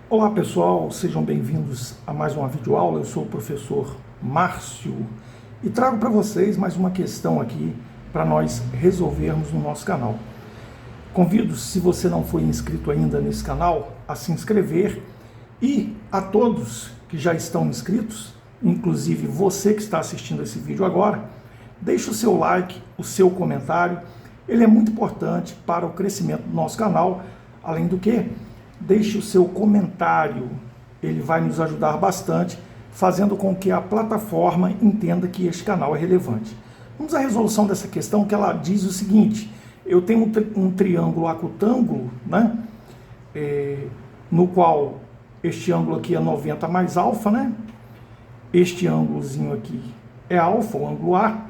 Olá pessoal, sejam bem-vindos a mais uma videoaula. Eu sou o professor Márcio e trago para vocês mais uma questão aqui para nós resolvermos no nosso canal. Convido, se você não foi inscrito ainda nesse canal, a se inscrever e a todos que já estão inscritos, inclusive você que está assistindo esse vídeo agora, deixe o seu like, o seu comentário. Ele é muito importante para o crescimento do nosso canal. Além do que, deixe o seu comentário, ele vai nos ajudar bastante, fazendo com que a plataforma entenda que este canal é relevante. Vamos à resolução dessa questão, que ela diz o seguinte: eu tenho um triângulo acutângulo, né? No qual este ângulo aqui é 90 mais alfa, né? Este ângulozinho aqui é alfa, o ângulo A.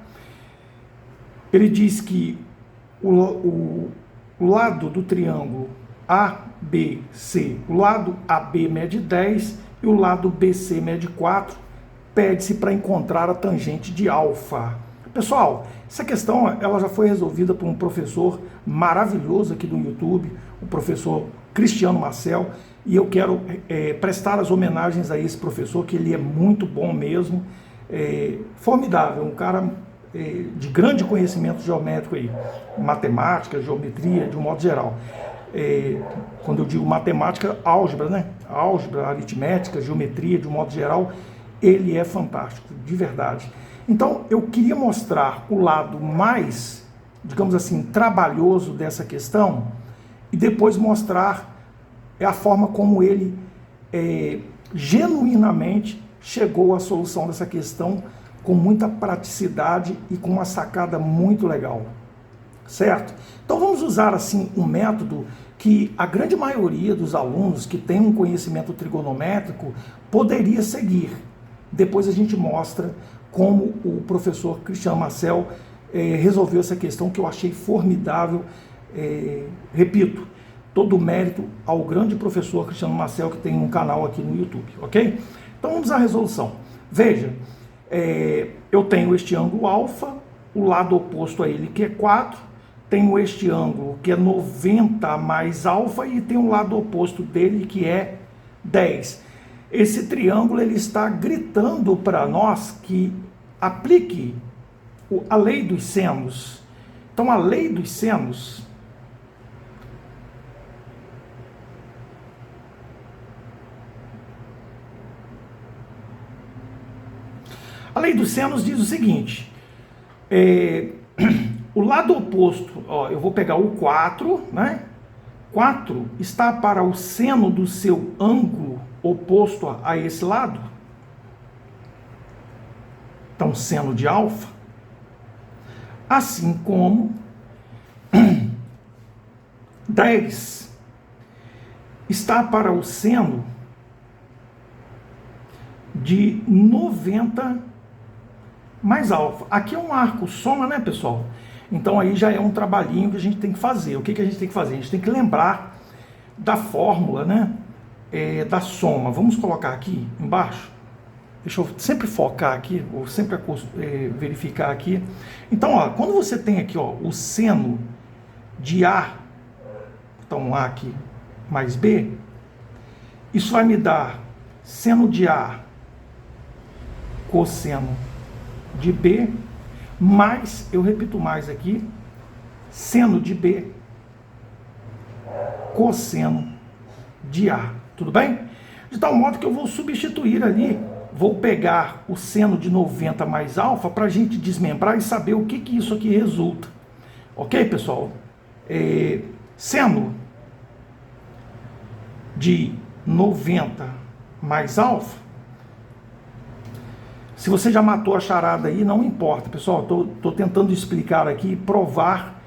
Ele diz que o lado do triângulo ABC, o lado AB mede 10 e o lado BC mede 4, pede-se para encontrar a tangente de alfa. Pessoal, essa questão ela já foi resolvida por um professor maravilhoso aqui do YouTube, o professor Cristiano Marcel, e eu quero prestar as homenagens a esse professor, que ele é muito bom mesmo, formidável, um cara de grande conhecimento geométrico aí, matemática, geometria, de um modo geral. Quando eu digo matemática, álgebra, né? Álgebra, aritmética, geometria, de um modo geral, ele é fantástico, de verdade. Então, eu queria mostrar o lado mais, digamos assim, trabalhoso dessa questão e depois mostrar a forma como ele genuinamente chegou à solução dessa questão com muita praticidade e com uma sacada muito legal. Certo? Então vamos usar assim um método que a grande maioria dos alunos que tem um conhecimento trigonométrico poderia seguir. Depois a gente mostra como o professor Cristiano Marcel resolveu essa questão, que eu achei formidável. Repito, todo o mérito ao grande professor Cristiano Marcel, que tem um canal aqui no YouTube, ok? Então vamos à resolução. Veja, eu tenho este ângulo alfa, o lado oposto a ele que é 4, tenho este ângulo que é 90 mais alfa e tem o lado oposto dele que é 10. Esse triângulo ele está gritando para nós que aplique a lei dos senos. Então a lei dos senos diz o seguinte: o lado oposto, ó, eu vou pegar o 4, né? 4 está para o seno do seu ângulo oposto a esse lado. Então, seno de alfa. Assim como 10 está para o seno de 90 mais alfa. Aqui é um arco soma, né, pessoal? Então aí já é um trabalhinho que a gente tem que fazer. O que a gente tem que fazer? A gente tem que lembrar da fórmula, né, da soma. Vamos colocar aqui embaixo. Deixa eu sempre focar aqui, ou sempre verificar aqui. Então, ó, quando você tem aqui, ó, o seno de A, então A aqui mais B, isso vai me dar seno de A cosseno de B, mais, eu repito mais aqui, seno de B cosseno de A. Tudo bem? De tal modo que eu vou substituir ali, vou pegar o seno de 90 mais alfa para a gente desmembrar e saber o que isso aqui resulta. Ok, pessoal? Seno de 90 mais alfa, se você já matou a charada aí, não importa, pessoal. Estou tentando explicar aqui, provar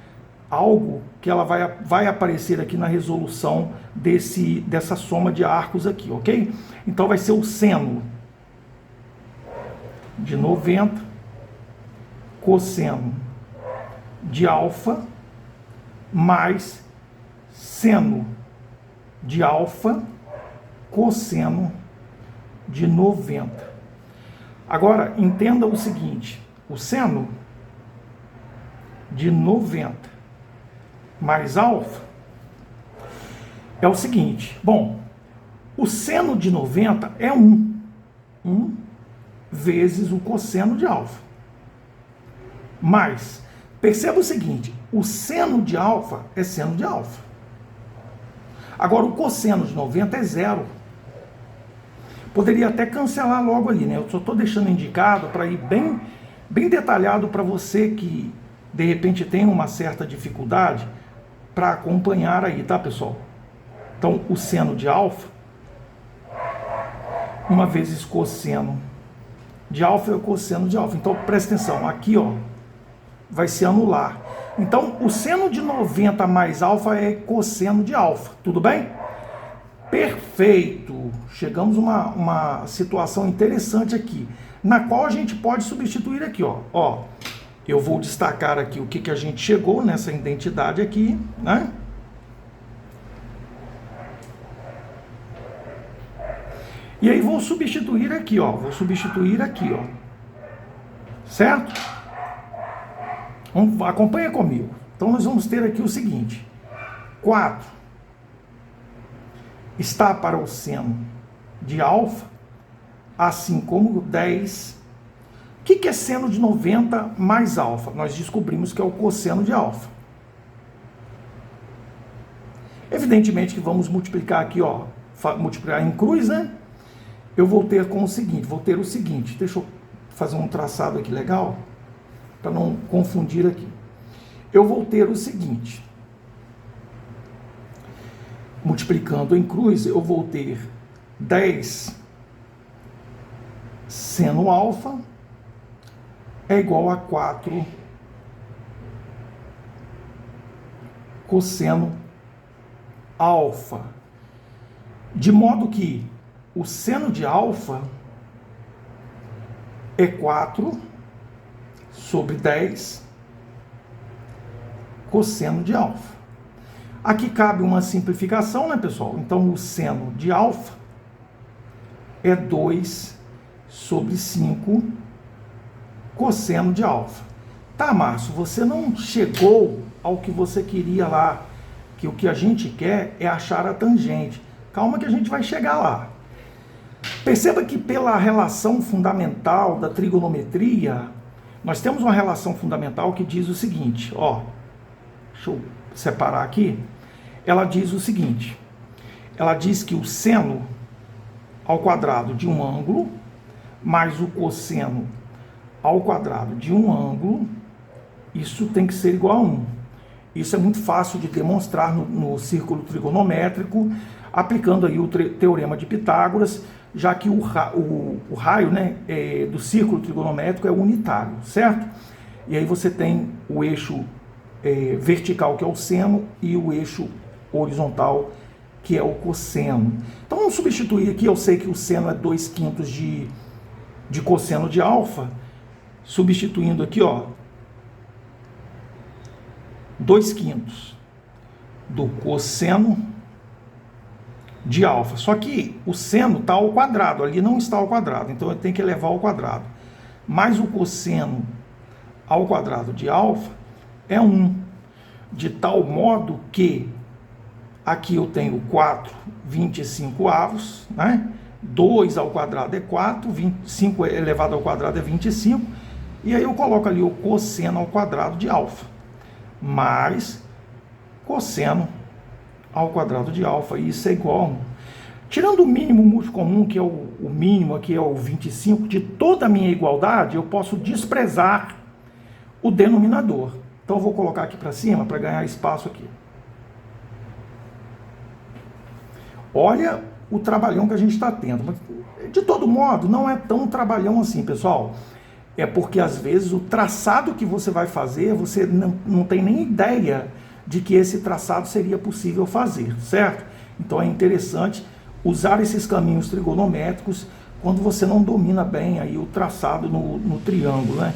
algo que ela vai aparecer aqui na resolução dessa soma de arcos aqui, ok? Então vai ser o seno de 90 cosseno de alfa mais seno de alfa cosseno de 90. Agora, entenda o seguinte: o seno de 90 mais alfa é o seguinte. Bom, O seno de 90 é 1. 1 vezes o cosseno de alfa. Mas, perceba o seguinte, o seno de alfa é seno de alfa. Agora, o cosseno de 90 é 0. Poderia até cancelar logo ali, né? Eu só estou deixando indicado para ir bem detalhado para você que, de repente, tem uma certa dificuldade para acompanhar aí, tá, pessoal? Então, o seno de alfa, 1 vezes cosseno de alfa é o cosseno de alfa. Então, presta atenção, aqui, ó, vai se anular. Então, o seno de 90 mais alfa é cosseno de alfa, tudo bem? Perfeito! Chegamos a uma situação interessante aqui, na qual a gente pode substituir aqui, ó. Eu vou destacar aqui o que a gente chegou nessa identidade aqui, né? E aí vou substituir aqui, ó. Certo? Acompanha comigo. Então nós vamos ter aqui o seguinte: 4 está para o seno de alfa, assim como 10. O que é seno de 90 mais alfa? Nós descobrimos que é o cosseno de alfa. Evidentemente que vamos multiplicar aqui, ó, multiplicar em cruz, né? Eu vou ter o seguinte, deixa eu fazer um traçado aqui legal, para não confundir aqui. Eu vou ter o seguinte, multiplicando em cruz, eu vou ter 10 seno alfa é igual a 4 cosseno alfa. De modo que o seno de alfa é 4 sobre 10 cosseno de alfa. Aqui cabe uma simplificação, né, pessoal? Então, o seno de alfa é 2 sobre 5 cosseno de alfa. Tá, Márcio, você não chegou ao que você queria lá, que o que a gente quer é achar a tangente. Calma que a gente vai chegar lá. Perceba que pela relação fundamental da trigonometria, nós temos uma relação fundamental que diz o seguinte, ó, deixa eu separar aqui, ela diz o seguinte, ela diz que o seno ao quadrado de um ângulo mais o cosseno ao quadrado de um ângulo, isso tem que ser igual a 1. Isso é muito fácil de demonstrar no círculo trigonométrico, aplicando aí o teorema de Pitágoras, já que o raio, né, do círculo trigonométrico é unitário, certo? E aí você tem o eixo vertical, que é o seno, e o eixo horizontal, que é o cosseno. Então vamos substituir aqui, eu sei que o seno é 2/5 de cosseno de alfa, substituindo aqui, ó, 2/5 do cosseno de alfa. Só que o seno está ao quadrado, ali não está ao quadrado, então eu tenho que elevar ao quadrado. Mais o cosseno ao quadrado de alfa é 1, de tal modo que aqui eu tenho 4/25, né? 2 ao quadrado é 4, 5 elevado ao quadrado é 25, e aí eu coloco ali o cosseno ao quadrado de alfa, mais cosseno ao quadrado de alfa, e isso é igual a 1. Tirando o mínimo múltiplo comum, que é o mínimo aqui é o 25, de toda a minha igualdade, eu posso desprezar o denominador. Então eu vou colocar aqui para cima para ganhar espaço aqui. Olha o trabalhão que a gente está tendo. Mas, de todo modo, não é tão trabalhão assim, pessoal. É porque, às vezes, o traçado que você vai fazer, você não tem nem ideia de que esse traçado seria possível fazer, certo? Então, é interessante usar esses caminhos trigonométricos quando você não domina bem aí o traçado no triângulo, né?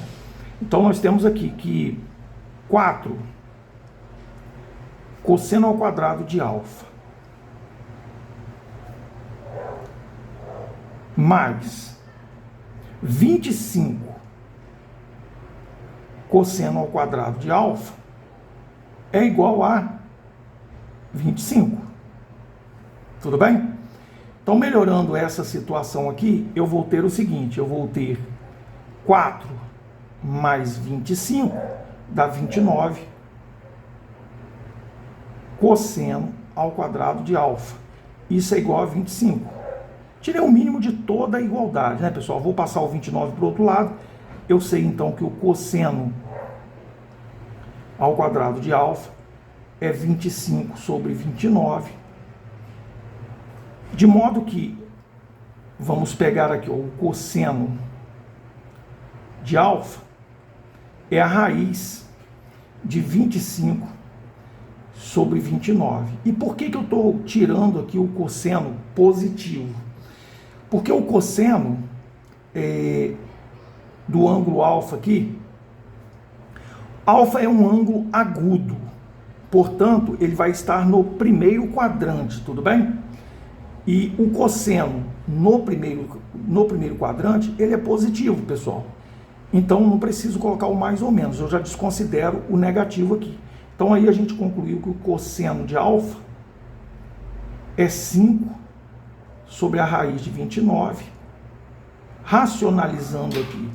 Então, nós temos aqui que 4 cosseno ao quadrado de alfa mais 25 cosseno ao quadrado de alfa é igual a 25. Tudo bem? Então, melhorando essa situação aqui, eu vou ter o seguinte, eu vou ter 4 mais 25 dá 29, cosseno ao quadrado de alfa. Isso é igual a 25. Tirei o mínimo de toda a igualdade, né, pessoal? Vou passar o 29 para o outro lado. Eu sei, então, que o cosseno ao quadrado de alfa é 25 sobre 29. De modo que, vamos pegar aqui ó, o cosseno de alfa é a raiz de 25 sobre 29. E por que eu estou tirando aqui o cosseno positivo? Porque o cosseno do ângulo alfa aqui, alfa é um ângulo agudo, portanto, ele vai estar no primeiro quadrante, tudo bem? E o cosseno no primeiro quadrante, ele é positivo, pessoal. Então, não preciso colocar o mais ou menos, eu já desconsidero o negativo aqui. Então, aí a gente concluiu que o cosseno de alfa é 5 sobre a raiz de 29. Racionalizando aqui,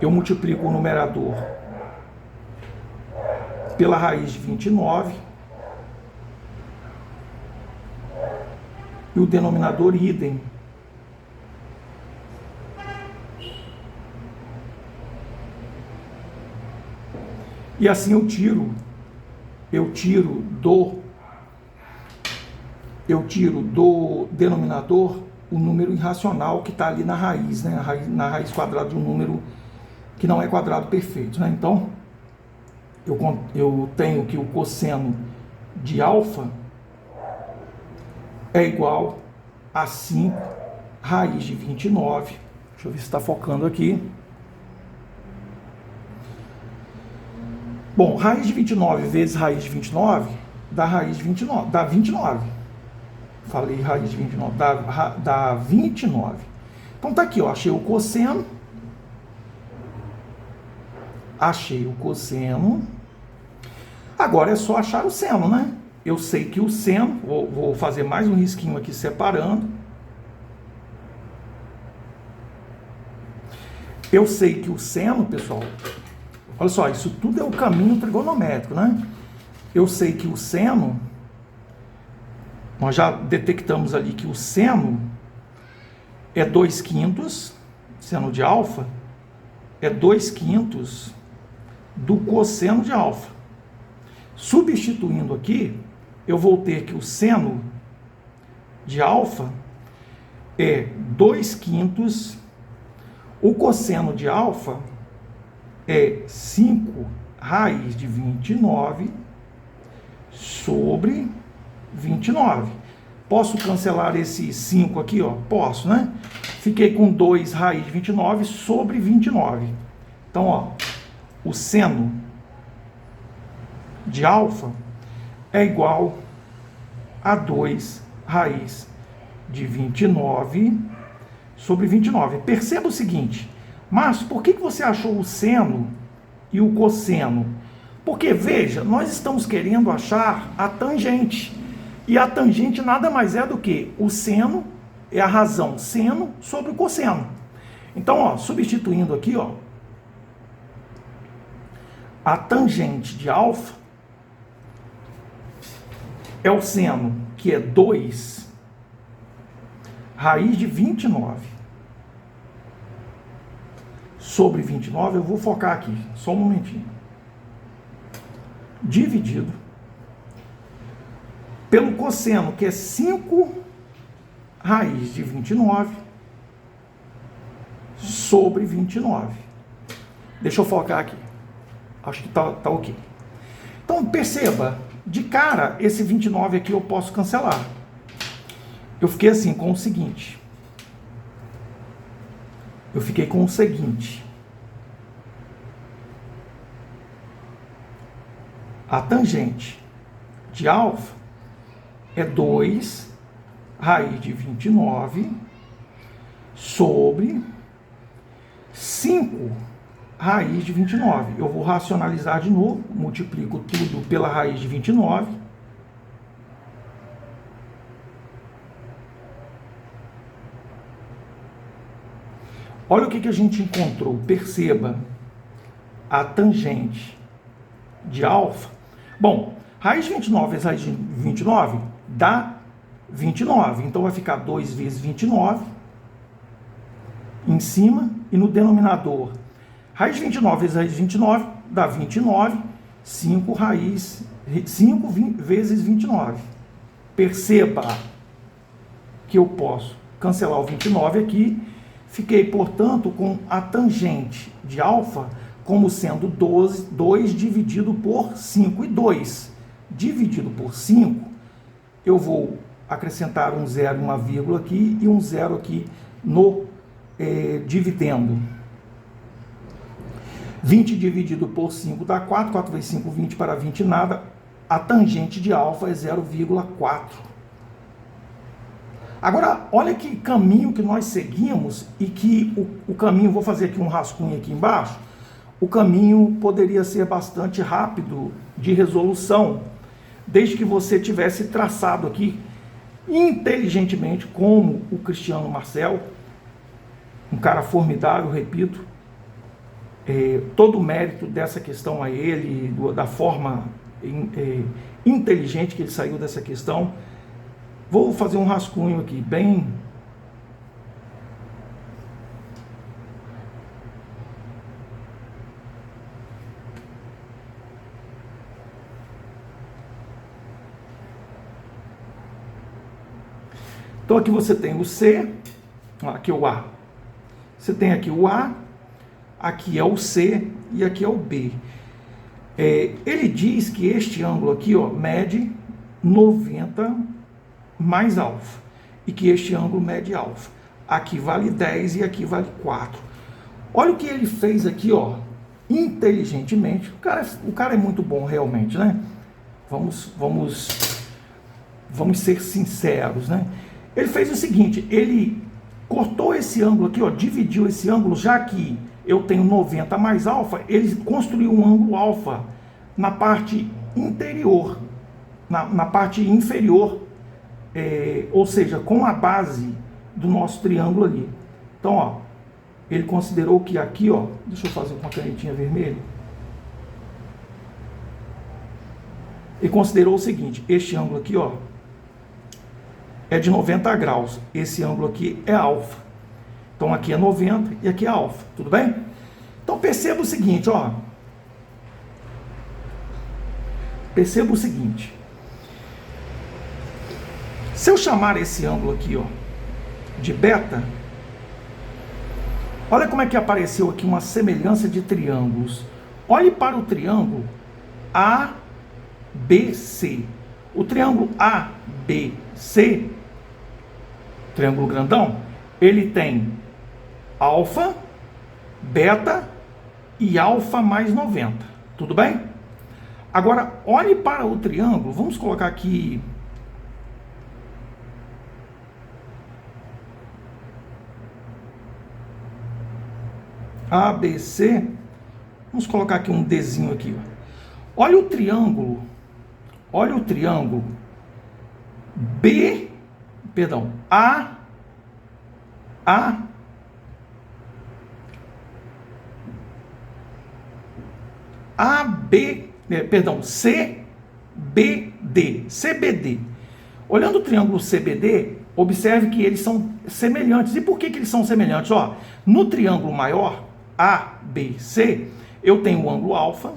eu multiplico o numerador pela raiz de 29 e o denominador idem. E assim eu tiro do denominador o número irracional que está ali na raiz, né? Na raiz quadrada de um número que não é quadrado perfeito, né? Então, eu tenho que o cosseno de alfa é igual a 5 raiz de 29. Deixa eu ver se está focando aqui. Bom, raiz de 29 vezes raiz de 29 dá raiz de 29, dá 29. Falei raiz de 29, dá 29. Então tá aqui, ó, achei o cosseno. Achei o cosseno. Agora é só achar o seno, né? Eu sei que o seno, vou fazer mais um risquinho aqui separando. Eu sei que o seno, pessoal, olha só, isso tudo é o caminho trigonométrico, né? Eu sei que o seno, nós já detectamos ali que o seno é 2/5, seno de alfa, é 2/5 do cosseno de alfa. Substituindo aqui, eu vou ter que o seno de alfa é 2/5, o cosseno de alfa é 5 raiz de 29 sobre 29. Posso cancelar esse 5 aqui, ó? Posso, né? Fiquei com 2 raiz de 29 sobre 29. Então, ó, o seno de alfa é igual a 2 raiz de 29 sobre 29. Perceba o seguinte, Márcio, por que você achou o seno e o cosseno? Porque, veja, nós estamos querendo achar a tangente. E a tangente nada mais é do que o seno, é a razão seno sobre o cosseno. Então, ó, substituindo aqui, ó, a tangente de alfa é o seno, que é 2 raiz de 29 sobre 29, eu vou focar aqui, só um momentinho, dividido pelo cosseno, que é 5 raiz de 29 sobre 29. Deixa eu focar aqui. Acho que tá ok. Então, perceba, de cara, esse 29 aqui eu posso cancelar. Eu fiquei assim com o seguinte. Eu fiquei com o seguinte. A tangente de alfa é 2 raiz de 29 sobre 5 raiz de 29. Eu vou racionalizar de novo, multiplico tudo pela raiz de 29. Olha o que a gente encontrou. Perceba, a tangente de alfa. Bom, raiz de 29 vezes raiz de 29 dá 29. Então vai ficar 2 vezes 29 em cima e no denominador. Raiz de 29 vezes raiz de 29 dá 29. 5 vezes 29. Perceba que eu posso cancelar o 29 aqui. Fiquei, portanto, com a tangente de alfa como sendo 2 dividido por 5. E 2 dividido por 5, eu vou acrescentar um zero, uma vírgula aqui e um zero aqui no dividendo. 20 dividido por 5 dá 4. 4 vezes 5, 20 para 20, nada. A tangente de alfa é 0,4. Agora, olha que caminho que nós seguimos e que o caminho, vou fazer aqui um rascunho aqui embaixo, o caminho poderia ser bastante rápido de resolução, desde que você tivesse traçado aqui inteligentemente, como o Cristiano Marcel, um cara formidável, repito, todo o mérito dessa questão a ele, da forma inteligente que ele saiu dessa questão. Vou fazer um rascunho aqui, bem... Então aqui você tem o C, aqui é o A. Você tem aqui o A, aqui é o C e aqui é o B. Ele diz que este ângulo aqui, ó, mede 90 mais alfa, e que este ângulo mede alfa. Aqui vale 10 e aqui vale 4. Olha o que ele fez aqui, ó, inteligentemente. O cara é muito bom realmente, né? Vamos ser sinceros, né? Ele fez o seguinte, ele cortou esse ângulo aqui, ó, dividiu esse ângulo, já que eu tenho 90 mais alfa, ele construiu um ângulo alfa na parte interior, na parte inferior, ou seja, com a base do nosso triângulo ali. Então, ó, ele considerou que aqui, ó, deixa eu fazer com uma canetinha vermelha. Ele considerou o seguinte, este ângulo aqui, ó, é de 90 graus. Esse ângulo aqui é alfa. Então aqui é 90 e aqui é alfa. Tudo bem? Então perceba o seguinte, ó. Perceba o seguinte. Se eu chamar esse ângulo aqui, ó, de beta, olha como é que apareceu aqui uma semelhança de triângulos. Olhe para o triângulo ABC. O triângulo ABC, triângulo grandão, ele tem alfa, beta e alfa mais 90. Tudo bem? Agora, olhe para o triângulo. Vamos colocar aqui... ABC. Vamos colocar aqui um Dzinho aqui. Olha o triângulo. Olha o triângulo CBD. Olhando o triângulo CBD, observe que eles são semelhantes. E por que eles são semelhantes? Ó, no triângulo maior, ABC, eu tenho o ângulo alfa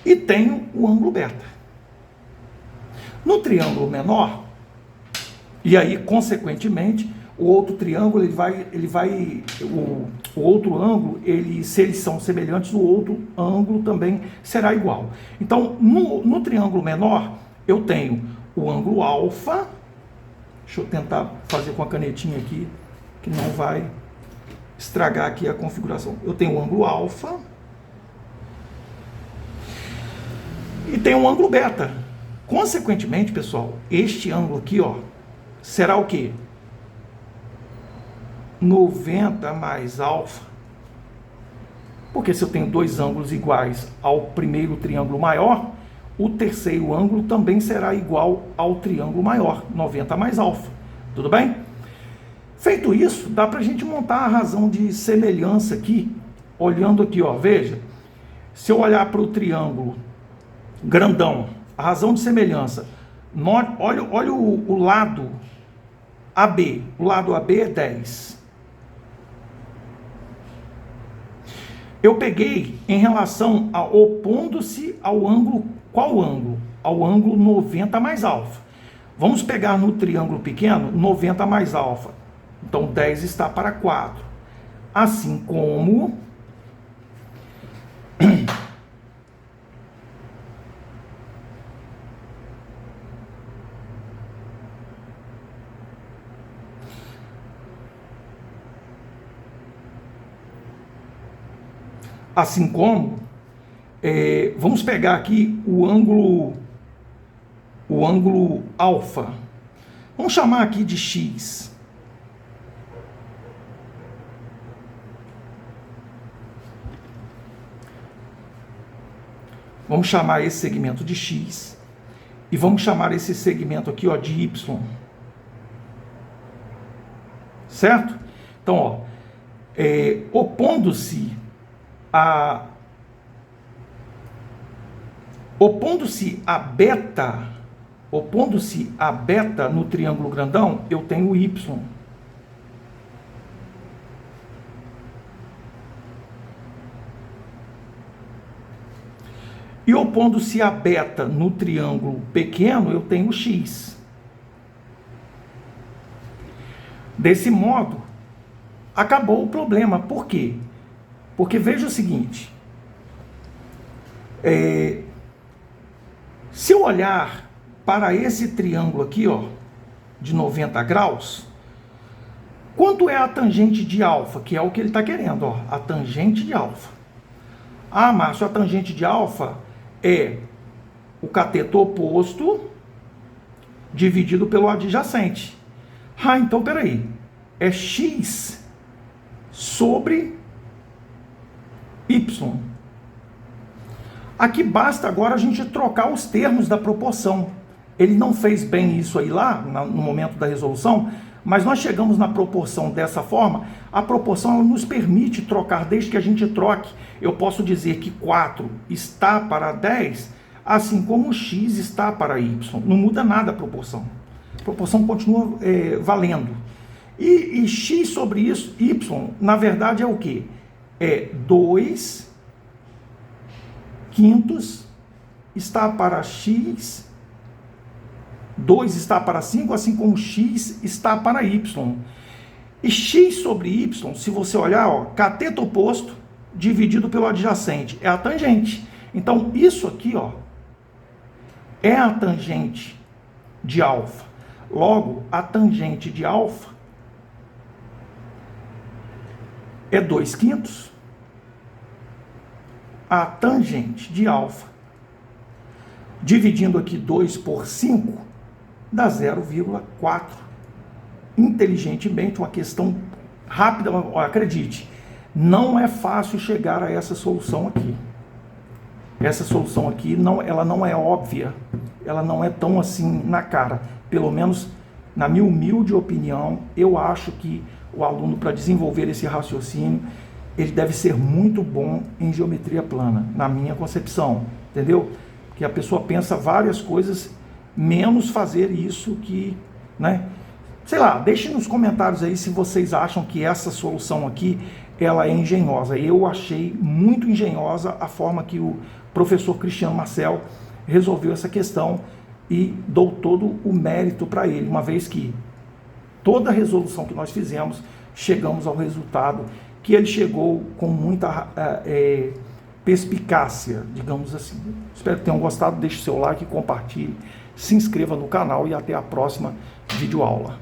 e tenho o ângulo beta. No triângulo menor, e aí, consequentemente, o outro triângulo, o outro ângulo, se eles são semelhantes, o outro ângulo também será igual. Então, no triângulo menor, eu tenho o ângulo alfa. Deixa eu tentar fazer com a canetinha aqui, que não vai estragar aqui a configuração. Eu tenho o ângulo alfa e tenho um ângulo beta. Consequentemente, pessoal, este ângulo aqui, ó, será o quê? 90 mais alfa. Porque se eu tenho dois ângulos iguais ao primeiro triângulo maior, o terceiro ângulo também será igual ao triângulo maior, 90 mais alfa. Tudo bem? Feito isso, dá para a gente montar a razão de semelhança aqui, olhando aqui, ó, veja, se eu olhar para o triângulo grandão, a razão de semelhança, olha o lado AB, o lado AB é 10. Eu peguei em relação a opondo-se ao ângulo, qual ângulo? Ao ângulo 90 mais alfa. Vamos pegar no triângulo pequeno, 90 mais alfa. Então, 10 está para 4. Assim como... Assim como, vamos pegar aqui o ângulo alfa. Vamos chamar aqui de x. Vamos chamar esse segmento de x e vamos chamar esse segmento aqui, ó, de y. Certo? Então, ó, opondo-se a beta no triângulo grandão, eu tenho y. E opondo-se a beta no triângulo pequeno, eu tenho x. Desse modo, acabou o problema. Por quê? Porque veja o seguinte, se eu olhar para esse triângulo aqui, ó, de 90 graus, quanto é a tangente de alfa? Que é o que ele está querendo, ó, a tangente de alfa. Ah, Márcio, a tangente de alfa é o cateto oposto dividido pelo adjacente. Ah, então peraí, é x sobre y. Aqui basta agora a gente trocar os termos da proporção. Ele não fez bem isso aí lá, no momento da resolução, mas nós chegamos na proporção dessa forma. A proporção ela nos permite trocar, desde que a gente troque. Eu posso dizer que 4 está para 10, assim como x está para y. Não muda nada a proporção. A proporção continua valendo. E x sobre isso, y, na verdade é o quê? É 2 quintos está para x, 2 está para 5, assim como x está para y. E x sobre y, se você olhar, ó, cateto oposto dividido pelo adjacente, é a tangente. Então, isso aqui, ó, é a tangente de alfa. Logo, a tangente de alfa é 2 quintos. A tangente de alfa, dividindo aqui 2 por 5, dá 0,4. Inteligentemente, uma questão rápida, acredite, não é fácil chegar a essa solução aqui. Essa solução aqui, ela não é óbvia, ela não é tão assim na cara. Pelo menos, na minha humilde opinião, eu acho que o aluno, para desenvolver esse raciocínio, ele deve ser muito bom em geometria plana, na minha concepção, entendeu? Que a pessoa pensa várias coisas, menos fazer isso que, né? Sei lá, deixem nos comentários aí se vocês acham que essa solução aqui, ela é engenhosa. Eu achei muito engenhosa a forma que o professor Cristiano Marcel resolveu essa questão e dou todo o mérito para ele, uma vez que toda a resolução que nós fizemos, chegamos ao resultado que ele chegou com muita perspicácia, digamos assim. Espero que tenham gostado, deixe seu like, compartilhe, se inscreva no canal e até a próxima videoaula.